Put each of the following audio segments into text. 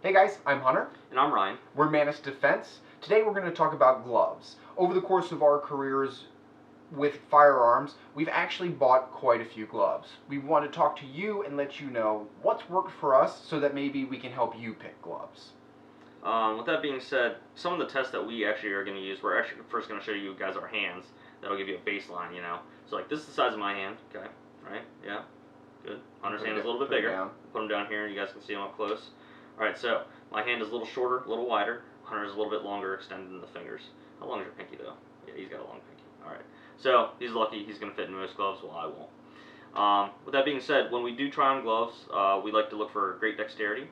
Hey guys, I'm Hunter. And I'm Ryan. We're Manus Defense. Today we're going to talk about gloves. Over the course of our careers with firearms, we've actually bought quite a few gloves. We want to talk to you and let you know what's worked for us so that maybe we can help you pick gloves. With that being said, some of the tests that we actually are going to use, we're actually first going to show you guys our hands. That'll give you a baseline, you know. So like this is the size of my hand, okay, right? Yeah, good. Hunter's hand is a little bit bigger. Put them down here, you guys can see them up close. All right, so my hand is a little shorter, a little wider. Hunter's a little bit longer, extended in the fingers. How long is your pinky though? Yeah, he's got a long pinky. All right, so he's lucky. He's going to fit in most gloves, while I won't. With that being said, when we do try on gloves, we like to look for great dexterity.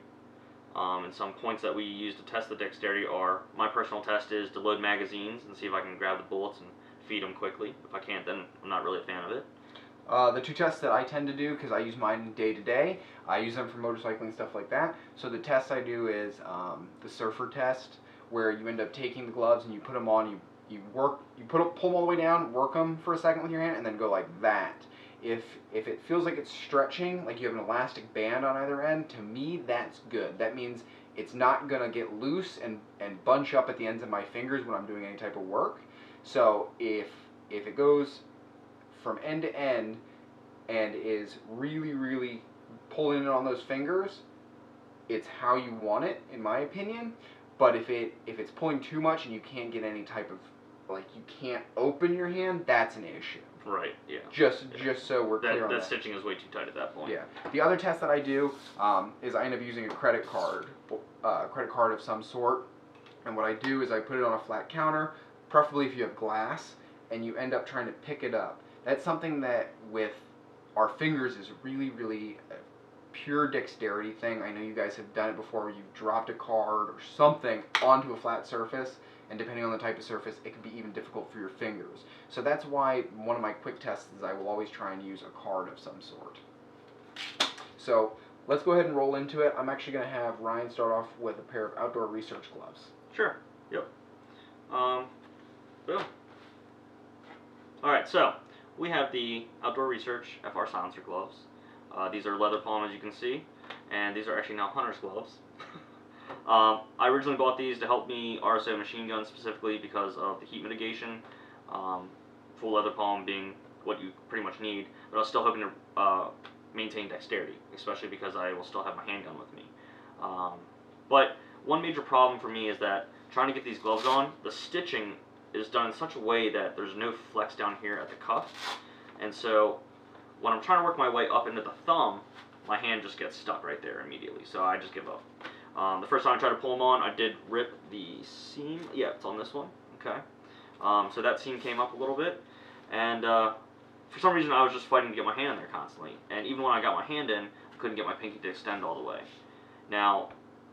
And some points that we use to test the dexterity are, my personal test is to load magazines and see if I can grab the bullets and feed them quickly. If I can't, then I'm not really a fan of it. The two tests that I tend to do, because I use mine day to day, I use them for motorcycling, stuff like that. So the test I do is the surfer test, where you end up taking the gloves and you put them on, you pull them all the way down, work them for a second with your hand, and then go like that. If it feels like it's stretching, like you have an elastic band on either end, to me that's good. That means it's not going to get loose and bunch up at the ends of my fingers when I'm doing any type of work. So if it goes from end to end and is really pulling in on those fingers, it's how you want it, in my opinion. But if it's pulling too much and you can't get any type of, like, you can't open your hand, that's an issue. Right, yeah. Just so we're clear on that. That stitching is way too tight at that point. Yeah. The other test that I do is I end up using a credit card of some sort. And what I do is I put it on a flat counter, preferably if you have glass, and you end up trying to pick it up. That's something that with our fingers is really a pure dexterity thing. I know you guys have done it before where you've dropped a card or something onto a flat surface, and depending on the type of surface, it can be even difficult for your fingers. So that's why one of my quick tests is I will always try and use a card of some sort. So let's go ahead and roll into it. I'm actually going to have Ryan start off with a pair of outdoor research gloves. Sure. Yep. Boom. Alright, so we have the Outdoor Research FR Silencer gloves. These are leather palm, as you can see, and these are actually now Hunter's gloves. I originally bought these to help me RSO machine gun specifically because of the heat mitigation. Full leather palm being what you pretty much need, but I was still hoping to maintain dexterity, especially because I will still have my handgun with me. But one major problem for me is that trying to get these gloves on, the stitching is done in such a way that there's no flex down here at the cuff, and so when I'm trying to work my way up into the thumb, my hand just gets stuck right there immediately, so I just give up. The first time I tried to pull them on, I did rip the seam. Yeah, it's on this one. Okay. So that seam came up a little bit, and for some reason I was just fighting to get my hand in there constantly. And even when I got my hand in, I couldn't get my pinky to extend all the way. Now,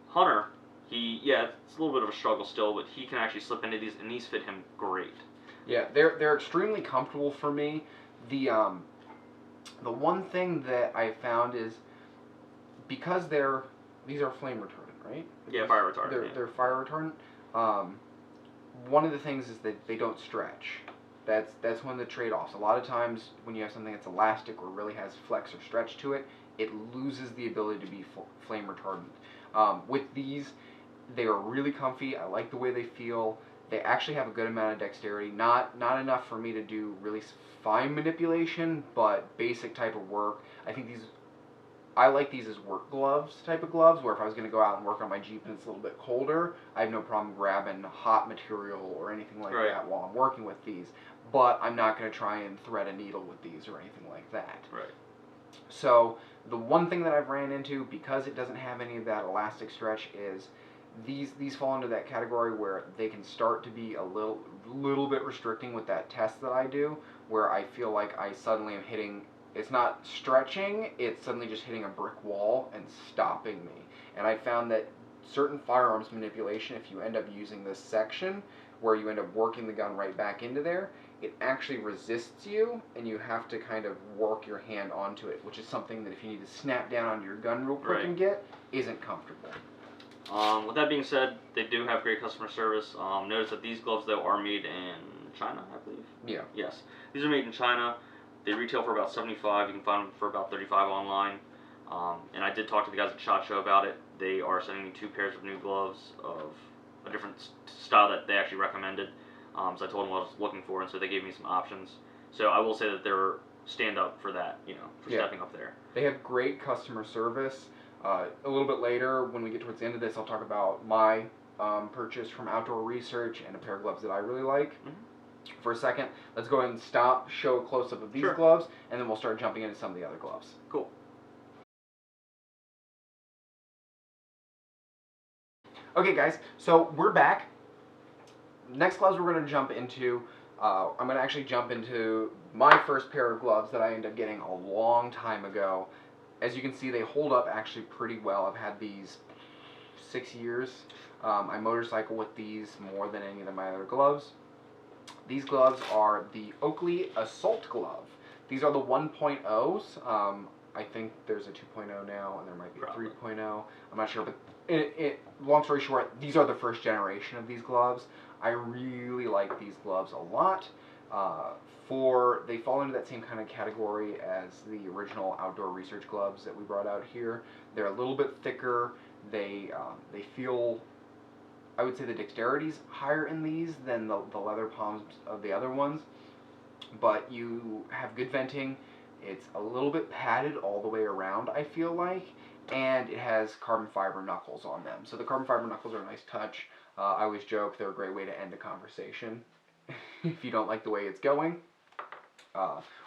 Hunter, it's a little bit of a struggle still, but he can actually slip into these, and these fit him great. Yeah, they're extremely comfortable for me. The one thing that I found is because these are flame retardant, right? Yeah, fire retardant. They're fire retardant. One of the things is that they don't stretch. That's one of the trade-offs. A lot of times when you have something that's elastic or really has flex or stretch to it, it loses the ability to be flame retardant. With these, they are really comfy. I like the way they feel. They actually have a good amount of dexterity. Not enough for me to do really fine manipulation, but basic type of work. I like these as work gloves type of gloves, where if I was going to go out and work on my Jeep and it's a little bit colder, I have no problem grabbing hot material or anything like that while I'm working with these. But I'm not going to try and thread a needle with these or anything like that. Right. So the one thing that I've ran into, because it doesn't have any of that elastic stretch, is these fall into that category where they can start to be a little bit restricting with that test that I do, where I feel like I suddenly am hitting. It's not stretching, it's suddenly just hitting a brick wall and stopping me. And I found that certain firearms manipulation, if you end up using this section, where you end up working the gun right back into there, it actually resists you, and you have to kind of work your hand onto it, which is something that if you need to snap down onto your gun real quick and get, isn't comfortable. With that being said, they do have great customer service. Notice that these gloves, though, are made in China, I believe. Yeah. Yes. These are made in China. They retail for about $75. You can find them for about $35 online. And I did talk to the guys at SHOT Show about it. They are sending me 2 pairs of new gloves of a different style that they actually recommended. So I told them what I was looking for, and so they gave me some options. So I will say that they're stand up for that, for stepping up there. They have great customer service. A little bit later, when we get towards the end of this, I'll talk about my purchase from Outdoor Research and a pair of gloves that I really like. Mm-hmm. For a second, let's go ahead and stop, show a close-up of these gloves, and then we'll start jumping into some of the other gloves. Cool. Okay, guys, so we're back. Next gloves we're going to jump into, I'm going to actually jump into my first pair of gloves that I ended up getting a long time ago. As you can see, they hold up actually pretty well. I've had these 6 years. I motorcycle with these more than any of my other gloves. These gloves are the Oakley Assault Glove. These are the 1.0s. I think there's a 2.0 now, and there might be a 3.0. I'm not sure, but long story short, these are the first generation of these gloves. I really like these gloves a lot. They fall into that same kind of category as the original Outdoor Research gloves that we brought out here. They're a little bit thicker. They feel, I would say the dexterity's higher in these than the leather palms of the other ones, but you have good venting. It's a little bit padded all the way around, I feel like, and it has carbon fiber knuckles on them. So the carbon fiber knuckles are a nice touch. I always joke they're a great way to end a conversation if you don't like the way it's going.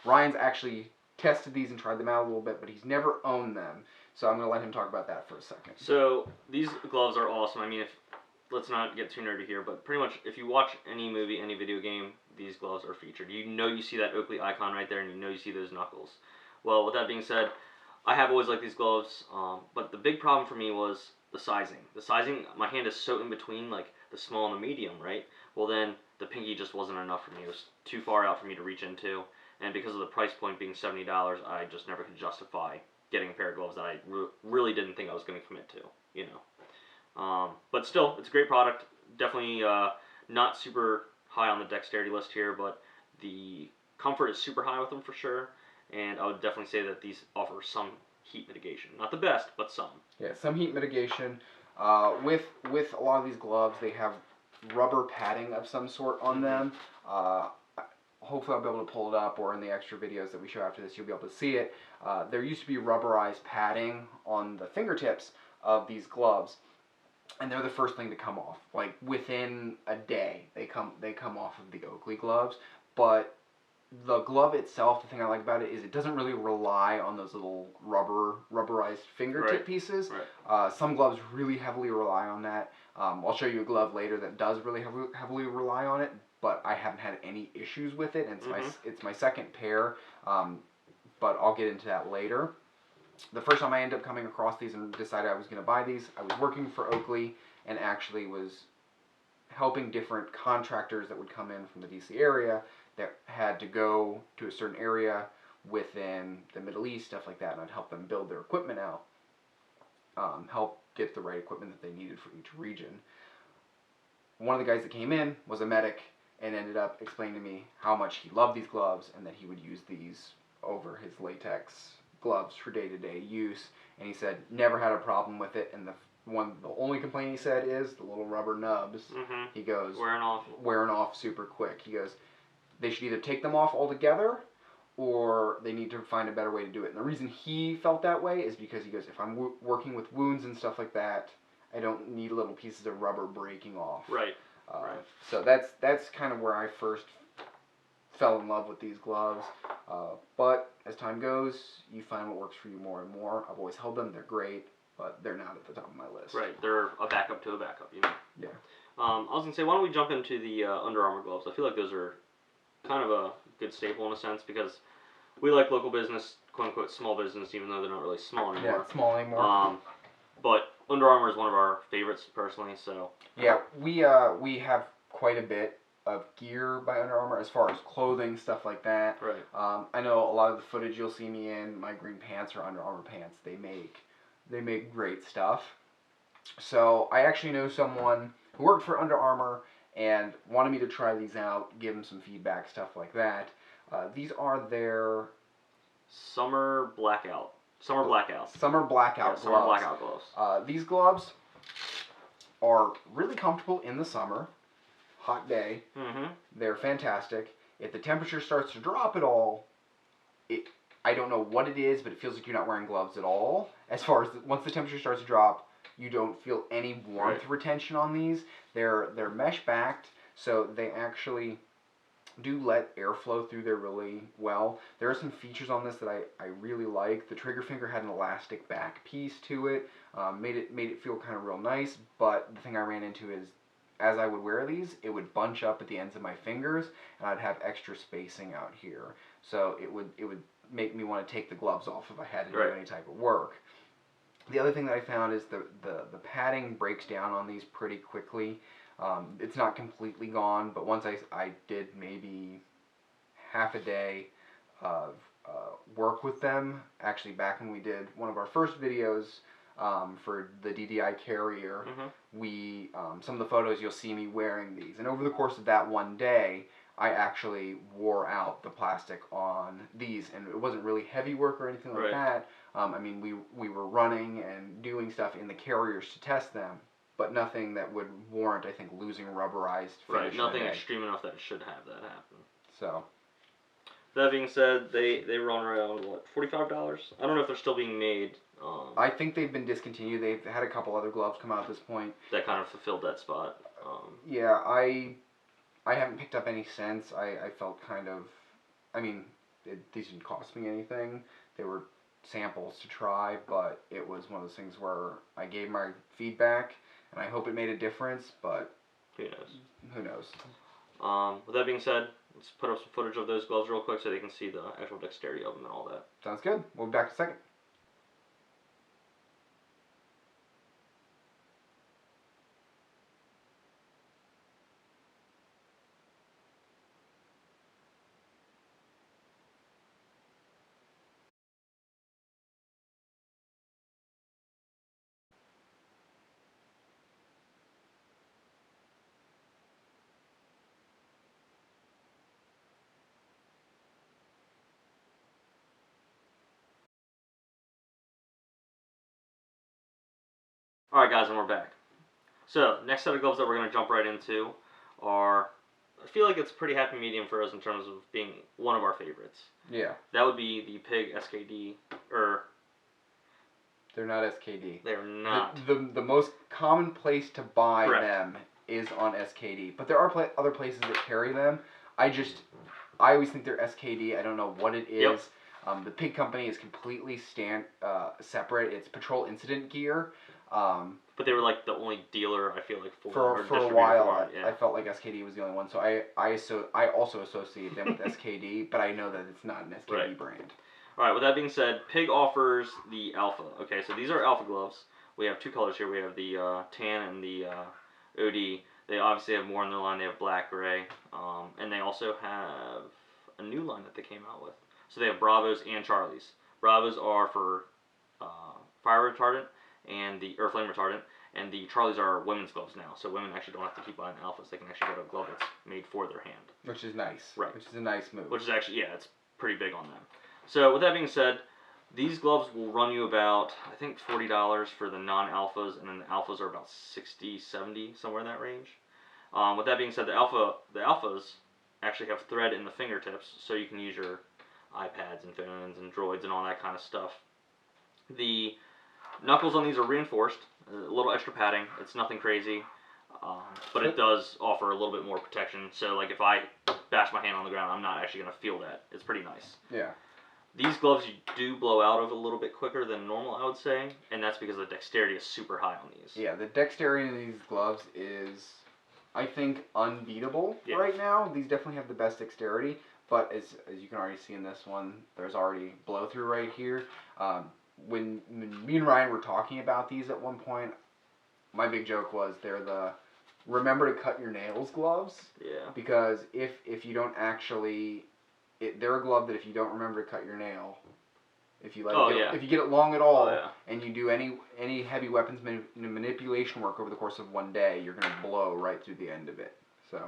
Ryan's actually tested these and tried them out a little bit, but he's never owned them. So I'm going to let him talk about that for a second. So these gloves are awesome. I mean, let's not get too nerdy here, but pretty much if you watch any movie, any video game, these gloves are featured. You see that Oakley icon right there, and you see those knuckles. Well, with that being said, I have always liked these gloves, but the big problem for me was the sizing. The sizing, my hand is so in between, like the small and the medium, right? Well, then the pinky just wasn't enough for me. It was too far out for me to reach into, and because of the price point being $70, I just never could justify getting a pair of gloves that I really didn't think I was going to commit to, But still, it's a great product. Definitely not super high on the dexterity list here, but the comfort is super high with them for sure, and I would definitely say that these offer some heat mitigation. Not the best, but some. Yeah, some heat mitigation. With a lot of these gloves, they have rubber padding of some sort on them. Hopefully I'll be able to pull it up, or in the extra videos that we show after this, you'll be able to see it. There used to be rubberized padding on the fingertips of these gloves, and they're the first thing to come off. Like within a day, they come off of the Oakley gloves. But the glove itself, the thing I like about it is it doesn't really rely on those little rubberized fingertip pieces. Right. Some gloves really heavily rely on that. I'll show you a glove later that does really heavily rely on it, but I haven't had any issues with it, and it's my second pair, but I'll get into that later. The first time I ended up coming across these and decided I was going to buy these, I was working for Oakley and actually was helping different contractors that would come in from the DC area that had to go to a certain area within the Middle East, stuff like that, and I'd help them build their equipment out, help get the right equipment that they needed for each region. One of the guys that came in was a medic and ended up explaining to me how much he loved these gloves and that he would use these over his latex gloves for day-to-day use, and he said never had a problem with it, and the only complaint he said is the little rubber nubs. He goes wearing off super quick. He goes, they should either take them off altogether or they need to find a better way to do it. And the reason he felt that way is because he goes, if I'm working with wounds and stuff like that, I don't need little pieces of rubber breaking off. Right. So that's kind of where I first fell in love with these gloves. But as time goes, you find what works for you more and more. I've always held them. They're great, but they're not at the top of my list. Right. They're a backup to a backup, Yeah. I was going to say, why don't we jump into the Under Armour gloves? I feel like those are kind of a good staple in a sense because we like local business, quote-unquote small business, even though they're not really small anymore. Yeah, small anymore. But Under Armour is one of our favorites, personally, so... Yeah, we have quite a bit of gear by Under Armour as far as clothing, stuff like that. Right. I know a lot of the footage you'll see me in, my green pants are Under Armour pants. They make great stuff. So I actually know someone who worked for Under Armour and wanted me to try these out, give them some feedback, stuff like that. These are their... Summer Blackout. Summer blackouts. Summer blackout gloves. Summer blackout gloves. These gloves are really comfortable in the summer. Hot day. Mm-hmm. They're fantastic. If the temperature starts to drop at all, I don't know what it is, but it feels like you're not wearing gloves at all. As far as once the temperature starts to drop, you don't feel any warmth retention on these. They're mesh backed, so they actually do let airflow through there really well. There are some features on this that I really like. The trigger finger had an elastic back piece to it, made it feel kind of real nice. But the thing I ran into is, as I would wear these, it would bunch up at the ends of my fingers, and I'd have extra spacing out here. So it would make me want to take the gloves off if I had to do any type of work. The other thing that I found is the padding breaks down on these pretty quickly. It's not completely gone, but once I did maybe half a day of work with them, actually back when we did one of our first videos for the DDI carrier, we some of the photos you'll see me wearing these, and over the course of that one day, I actually wore out the plastic on these, and it wasn't really heavy work or anything like that. I mean, we were running and doing stuff in the carriers to test them, but nothing that would warrant, I think, losing rubberized finish. Right, nothing extreme enough that it should have that happen. So, that being said, they run around, what, $45? I don't know if they're still being made. I think they've been discontinued. They've had a couple other gloves come out at this point. That kind of fulfilled that spot. Yeah, I haven't picked up any since. I felt kind of, I mean, these didn't cost me anything. They were samples to try, but it was one of those things where I gave my feedback, and I hope it made a difference, but who knows? Who knows? With that being said, let's put up some footage of those gloves real quick so they can see the actual dexterity of them and all that. Sounds good. We'll be back in a second. Alright guys, and we're back. So, next set of gloves that we're going to jump right into are, I feel like it's a pretty happy medium for us in terms of being one of our favorites. Yeah. That would be the Pig SKD, They're not SKD. They're not. The most common place to buy them is on SKD, but there are other places that carry them. I always think they're SKD. I don't know what it is. Yep. The Pig company is completely separate. It's Patrol Incident Gear. But they were like the only dealer, I feel like, for a while. I felt like SKD was the only one, so I also associate them with SKD, but I know that it's not an SKD brand. Alright, with that being said, Pig offers the Alpha. Okay, so these are Alpha gloves. We have two colors here. We have the tan and the OD. They obviously have more in their line. They have black, gray, and they also have a new line that they came out with. So they have Bravos and Charlies. Bravos are for fire retardant or flame retardant, and the Charlies are women's gloves now. So women actually don't have to keep buying Alphas. They can actually get a glove that's made for their hand. Which is nice. Right. Which is a nice move. Which is actually, yeah, it's pretty big on them. So with that being said, these gloves will run you about, I think, $40 for the non-alphas, and then the alphas are about $60, $70, somewhere in that range. With that being said, the alphas actually have thread in the fingertips, so you can use your iPads and phones and droids and all that kind of stuff. The knuckles on these are reinforced, a little extra padding. It's nothing crazy, but it does offer a little bit more protection. So, like, if I bash my hand on the ground, I'm not actually going to feel that. It's pretty nice. Yeah. These gloves you do blow out of a little bit quicker than normal, I would say, and that's because the dexterity is super high on these. Yeah, the dexterity in these gloves is, I think, unbeatable right now. These definitely have the best dexterity, but as you can already see in this one, there's already blow through right here. When me and Ryan were talking about these at one point, my big joke was they're the remember to cut your nails gloves. Yeah. Because if you don't actually, they're a glove that if you don't remember to cut your nail, if you if you get it long at all, and you do any heavy weapons manipulation work over the course of one day, you're gonna blow right through the end of it. So.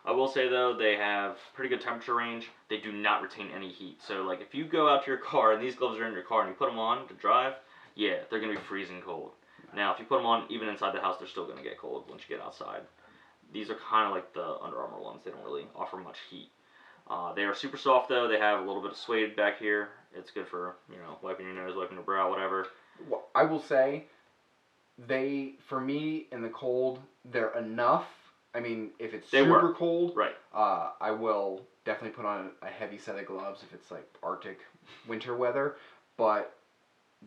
I will say though, they have pretty good temperature range. They do not retain any heat. So like if you go out to your car and these gloves are in your car and you put them on to drive, yeah, they're gonna be freezing cold. Now if you put them on even inside the house, they're still gonna get cold once you get outside. These are kind of like the Under Armour ones. They don't really offer much heat. They are super soft though. They have a little bit of suede back here. It's good for, you know, wiping your nose, wiping your brow, whatever. Well, I will say, for me, in the cold, they're enough. I mean, if it's super cold, right? I will definitely put on a heavy set of gloves if it's like Arctic winter weather. But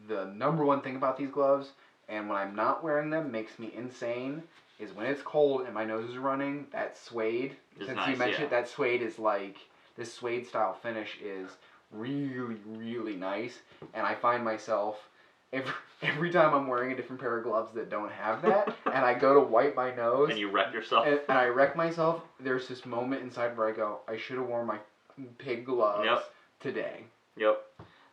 the number one thing about these gloves, and when I'm not wearing them, makes me insane, is when it's cold and my nose is running, that suede, since you mentioned that suede is like, this suede style finish is really, really nice. And I find myself, every time I'm wearing a different pair of gloves that don't have that, and I go to wipe my nose, and you wreck yourself, and I wreck myself, there's this moment inside where I go, I should have worn my pig gloves today. Yep.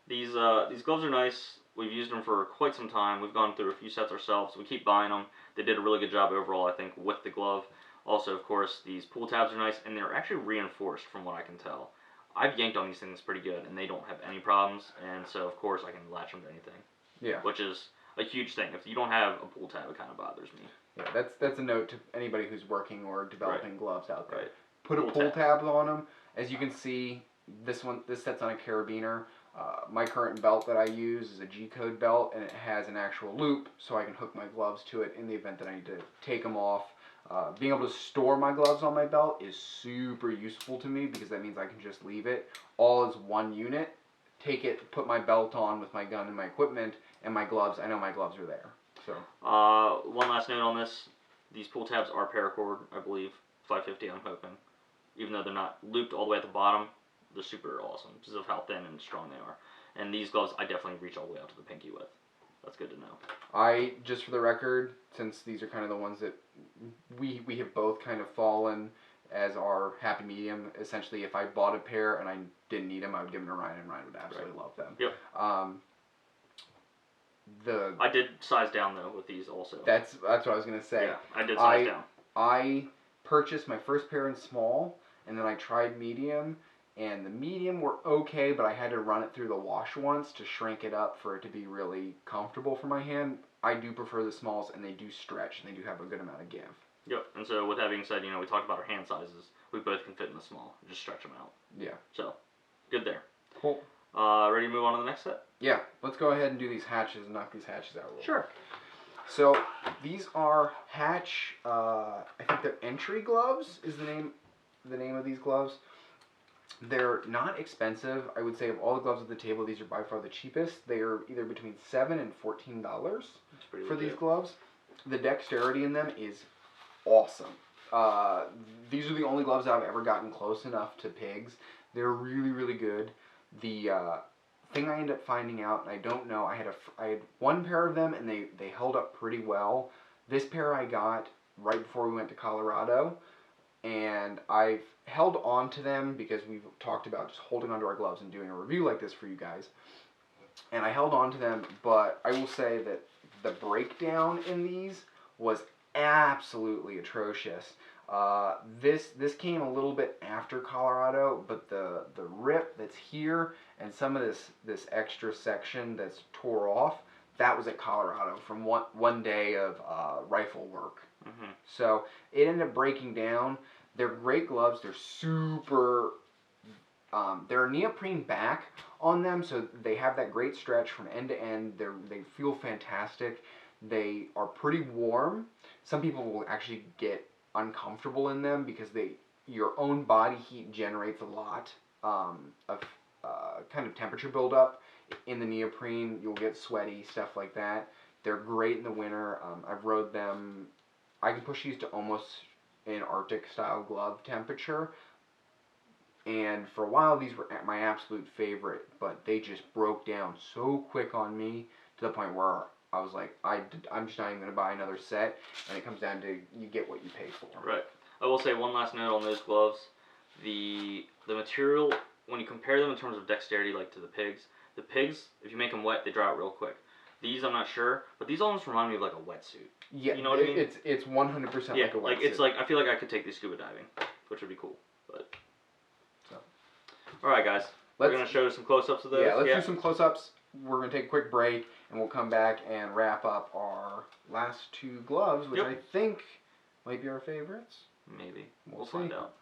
These gloves are nice. We've used them for quite some time. We've gone through a few sets ourselves. We keep buying them. They did a really good job overall, I think, with the glove. Also, of course, these pull tabs are nice, and they're actually reinforced from what I can tell. I've yanked on these things pretty good, and they don't have any problems, and so, of course, I can latch them to anything. Yeah. Which is a huge thing. If you don't have a pull tab, it kind of bothers me. Yeah, that's a note to anybody who's working or developing gloves out there. Right. Put a pull tab on them. As you can see, this set's on a carabiner. My current belt that I use is a G-code belt, and it has an actual loop, so I can hook my gloves to it in the event that I need to take them off. Being able to store my gloves on my belt is super useful to me because that means I can just leave it all as one unit, take it, put my belt on with my gun and my equipment, and my gloves, I know my gloves are there. So. One last note on this. These pull tabs are paracord, I believe. 550, I'm hoping. Even though they're not looped all the way at the bottom, they're super awesome because of how thin and strong they are. And these gloves, I definitely reach all the way out to the pinky with. That's good to know. Just for the record, since these are kind of the ones that we have both kind of fallen as our happy medium, essentially if I bought a pair and I didn't need them, I would give them to Ryan, and Ryan would absolutely love them. Yep. I did size down though with these also. That's what I was gonna say. Yeah, I did size down. I purchased my first pair in small, and then I tried medium, and the medium were okay, but I had to run it through the wash once to shrink it up for it to be really comfortable for my hand. I do prefer the smalls, and they do stretch, and they do have a good amount of give. Yep, and so with that being said, we talked about our hand sizes. We both can fit in the small. Just stretch them out. Yeah. So, good there. Cool. Ready to move on to the next set? Yeah, let's go ahead and do these hatches and knock these hatches out real quick. Sure. So, these are Hatch, I think they're entry gloves is the name of these gloves. They're not expensive. I would say of all the gloves at the table, these are by far the cheapest. They are either between $7 and $14 for these gloves. The dexterity in them is awesome. These are the only gloves I've ever gotten close enough to pigs. They're really, really good. The thing I ended up finding out, and I don't know, I had one pair of them, and they held up pretty well. This pair I got right before we went to Colorado, and I've held on to them because we've talked about just holding onto our gloves and doing a review like this for you guys. And I held on to them, but I will say that the breakdown in these was absolutely atrocious. This came a little bit after Colorado, but the rip that's here and some of this extra section that's tore off, that was at Colorado from one day of rifle work. Mm-hmm. So it ended up breaking down. They're great gloves. They're super. They're neoprene back on them, so they have that great stretch from end to end. They feel fantastic. They are pretty warm. Some people will actually get uncomfortable in them because your own body heat generates a lot of kind of temperature buildup in the neoprene. You'll get sweaty, stuff like that. They're great in the winter. I've rode them. I can push these to almost an Arctic style glove temperature. And for a while, these were my absolute favorite, but they just broke down so quick on me to the point where I was like, I'm just not even going to buy another set, and it comes down to you get what you pay for. Right. I will say one last note on those gloves. The material, when you compare them in terms of dexterity, like to the pigs, if you make them wet, they dry out real quick. These, I'm not sure, but these almost remind me of like a wetsuit. Yeah, you know what I mean? It's 100% like a wetsuit. It's like, I feel like I could take these scuba diving. which would be cool. But so, all right, guys, we're gonna show some close-ups of those. Yeah, let's do some close-ups. We're gonna take a quick break, and we'll come back and wrap up our last 2 gloves, which I think might be our favorites. Maybe we'll see. Find out.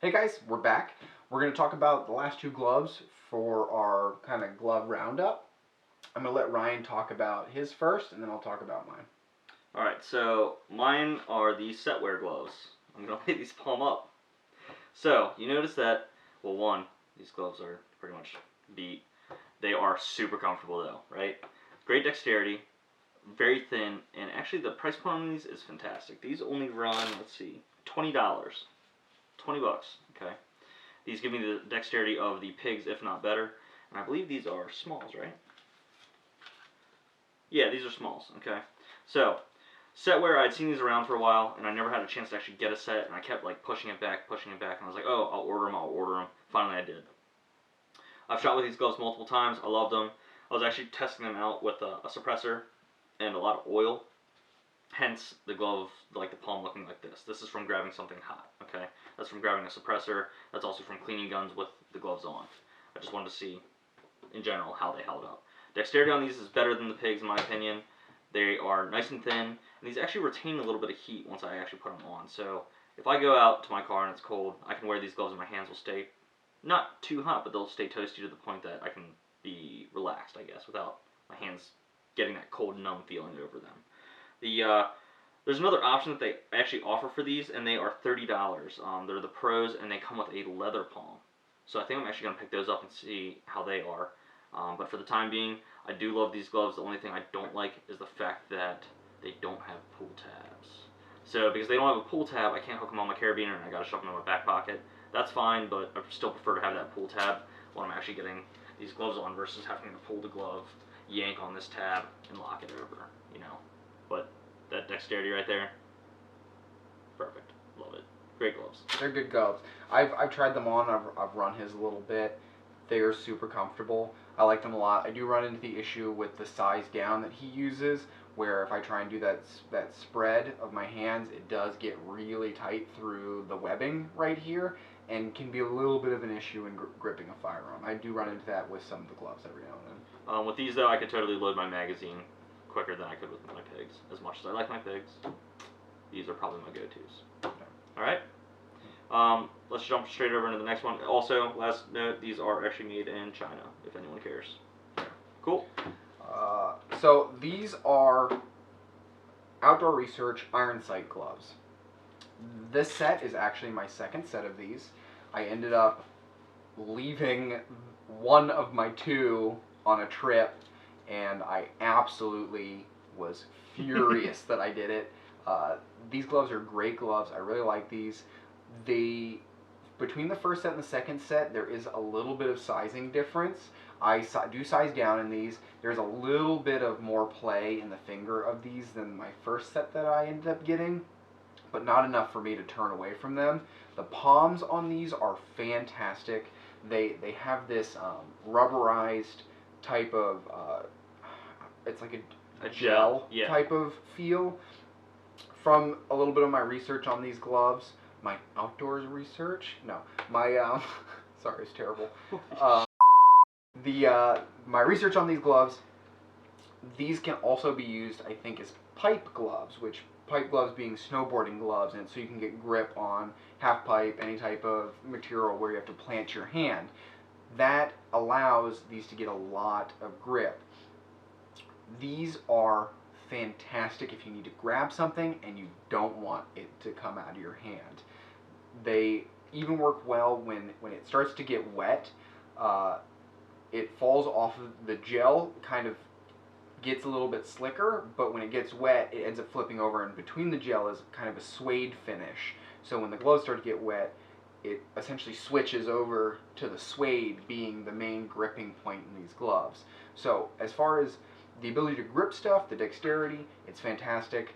Hey guys, we're back. We're going to talk about the last 2 gloves for our kind of glove roundup. I'm going to let Ryan talk about his first, and then I'll talk about mine. Alright, so mine are the SetWear gloves. I'm going to lay these palm up. So, you notice that, well, one, these gloves are pretty much beat. They are super comfortable though, right? Great dexterity, very thin, and actually the price point on these is fantastic. These only run, let's see, $20. $20, okay? These give me the dexterity of the pigs, if not better. And I believe these are smalls, right? Yeah, these are smalls, okay? So, SetWear, I'd seen these around for a while, and I never had a chance to actually get a set, and I kept like pushing it back, and I was like, oh, I'll order them. Finally, I did. I've shot with these gloves multiple times. I loved them. I was actually testing them out with a suppressor and a lot of oil. Hence, the glove, like the palm looking like this. This is from grabbing something hot, okay? That's from grabbing a suppressor. That's also from cleaning guns with the gloves on. I just wanted to see, in general, how they held up. Dexterity on these is better than the pigs, in my opinion. They are nice and thin, and these actually retain a little bit of heat once I actually put them on. So, if I go out to my car and it's cold, I can wear these gloves and my hands will stay not too hot, but they'll stay toasty to the point that I can be relaxed, I guess, without my hands getting that cold, numb feeling over them. There's another option that they actually offer for these, and they are $30. They're the pros, and they come with a leather palm. So I think I'm actually going to pick those up and see how they are. But for the time being, I do love these gloves. The only thing I don't like is the fact that they don't have pull tabs. So because they don't have a pull tab, I can't hook them on my carabiner, and I got to shove them in my back pocket. That's fine, but I still prefer to have that pull tab when I'm actually getting these gloves on versus having to pull the glove, yank on this tab, and lock it over, you know. But that dexterity right there, perfect. Love it. Great gloves. They're good gloves. I've tried them on. I've run his a little bit. They are super comfortable. I like them a lot. I do run into the issue with the size gown that he uses, where if I try and do that spread of my hands, it does get really tight through the webbing right here, and can be a little bit of an issue in gripping a firearm. I do run into that with some of the gloves every now and then. With these though, I could totally load my magazine quicker than I could with my pigs. As much as I like my pigs, these are probably my go-tos. Okay. Alright, let's jump straight over into the next one. Also, last note, these are actually made in China, if anyone cares. Cool. So these are Outdoor Research Iron Sight gloves. This set is actually my second set of these. I ended up leaving one of my 2 on a trip, and I absolutely was furious that I did it. These gloves are great gloves. I really like these. Between the first set and the second set, there is a little bit of sizing difference. I do size down in these. There's a little bit of more play in the finger of these than my first set that I ended up getting, but not enough for me to turn away from them. The palms on these are fantastic. They have this rubberized type of, it's like a gel type of feel. From a little bit of my research on these gloves, my outdoors research, no, my, sorry, it's terrible. My research on these gloves, these can also be used, I think, as pipe gloves, which pipe gloves being snowboarding gloves, and so you can get grip on half pipe, any type of material where you have to plant your hand. That allows these to get a lot of grip. These are fantastic if you need to grab something and you don't want it to come out of your hand. They even work well when it starts to get wet. it falls off of the gel, kind of gets a little bit slicker, but when it gets wet, it ends up flipping over, and between the gel is kind of a suede finish. So when the gloves start to get wet, it essentially switches over to the suede being the main gripping point in these gloves. So as far as the ability to grip stuff, the dexterity, it's fantastic.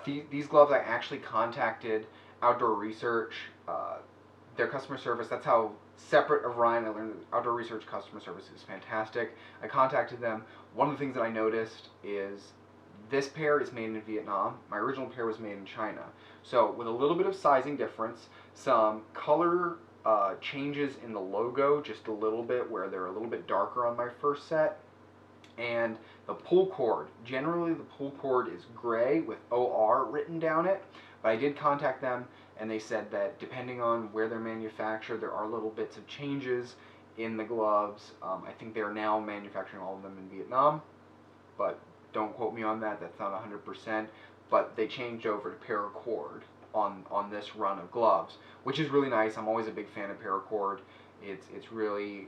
These gloves, I actually contacted Outdoor Research, their customer service. That's how separate of Ryan I learned that Outdoor Research customer service is fantastic. I contacted them. One of the things that I noticed is this pair is made in Vietnam. My original pair was made in China. So with a little bit of sizing difference, some color changes in the logo just a little bit, where they're a little bit darker on my first set. And the pull cord, generally the pull cord is gray with OR written down it, but I did contact them and they said that depending on where they're manufactured, there are little bits of changes in the gloves. I think they are now manufacturing all of them in Vietnam, but don't quote me on that, that's not 100%, but they changed over to paracord on this run of gloves, which is really nice. I'm always a big fan of paracord. It's really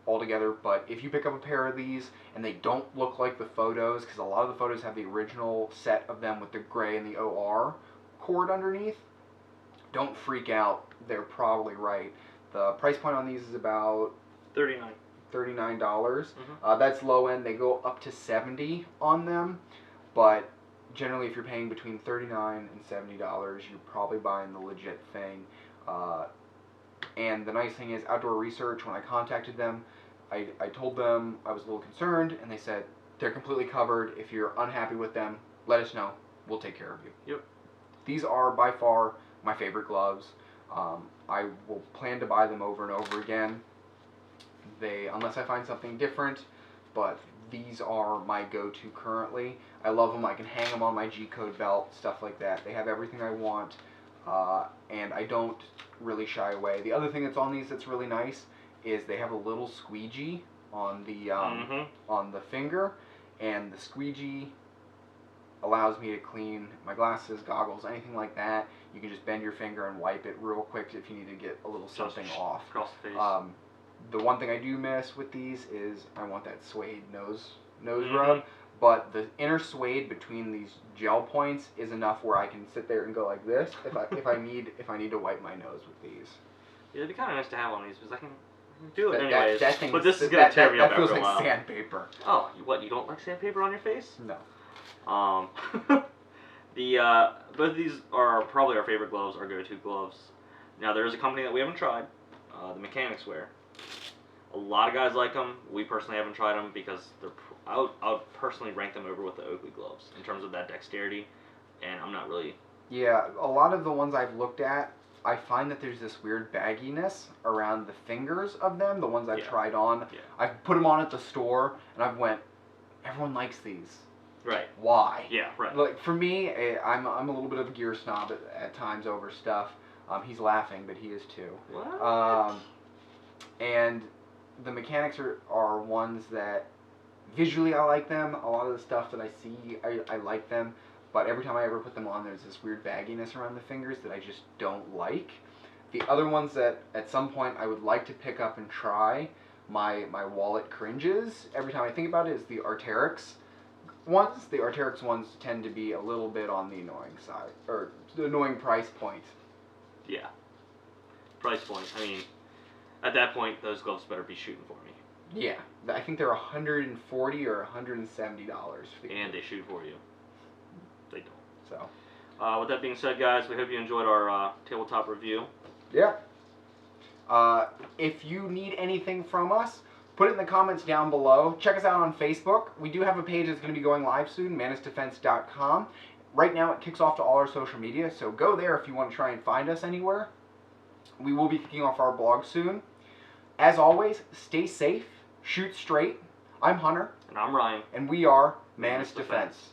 altogether, but if you pick up a pair of these and they don't look like the photos, because a lot of the photos have the original set of them with the gray and the OR cord underneath, don't freak out, they're probably right. The price point on these is about $39. That's low end. They go up to $70 on them, but generally if you're paying between $39 and $70, you're probably buying the legit thing. And the nice thing is, Outdoor Research, when I contacted them, I told them I was a little concerned, and they said they're completely covered. If you're unhappy with them, let us know. We'll take care of you. Yep. These are by far my favorite gloves. I will plan to buy them over and over again. Unless I find something different, but these are my go-to currently. I love them. I can hang them on my G-code belt, stuff like that. They have everything I want, and I don't really shy away. The other thing that's on these that's really nice is they have a little squeegee on the finger, and the squeegee allows me to clean my glasses, goggles, anything like that. You can just bend your finger and wipe it real quick if you need to get a little something off. Across the face. The one thing I do miss with these is I want that suede nose rub, but the inner suede between these gel points is enough where I can sit there and go like this if I need to wipe my nose with these. Yeah, it'd be kind of nice to have on these because I can do it anyways. That thing, but this is gonna tear me up after a while. That feels like sandpaper. Oh, what? You don't like sandpaper on your face? No. Both of these are probably our favorite gloves, our go-to gloves. Now there is a company that we haven't tried, the Mechanics Wear. A lot of guys like them. We personally haven't tried them because I would personally rank them over with the Oakley gloves in terms of that dexterity, and I'm not really. Yeah, a lot of the ones I've looked at, I find that there's this weird bagginess around the fingers of them. The ones I've tried on, I've put them on at the store, and I've went, everyone likes these. Right. Why? Yeah, right. Like for me, I'm a little bit of a gear snob at times over stuff. He's laughing, but he is too. What? And the mechanics are ones that visually I like them. A lot of the stuff that I see, I like them. But every time I ever put them on, there's this weird bagginess around the fingers that I just don't like. The other ones that at some point I would like to pick up and try, my wallet cringes every time I think about it, is the Arc'teryx ones. The Arc'teryx ones tend to be a little bit on the annoying side, or the annoying price point. Yeah. Price point. I mean, at that point, those gloves better be shooting for me. Yeah. I think they're $140 or $170. And they shoot for you. They don't. So. With that being said, guys, we hope you enjoyed our tabletop review. Yeah. If you need anything from us, put it in the comments down below. Check us out on Facebook. We do have a page that's going to be going live soon, manusdefense.com. Right now it kicks off to all our social media, so go there if you want to try and find us anywhere. We will be kicking off our blog soon. As always, stay safe, shoot straight. I'm Hunter. And I'm Ryan. And we are Manus Defense.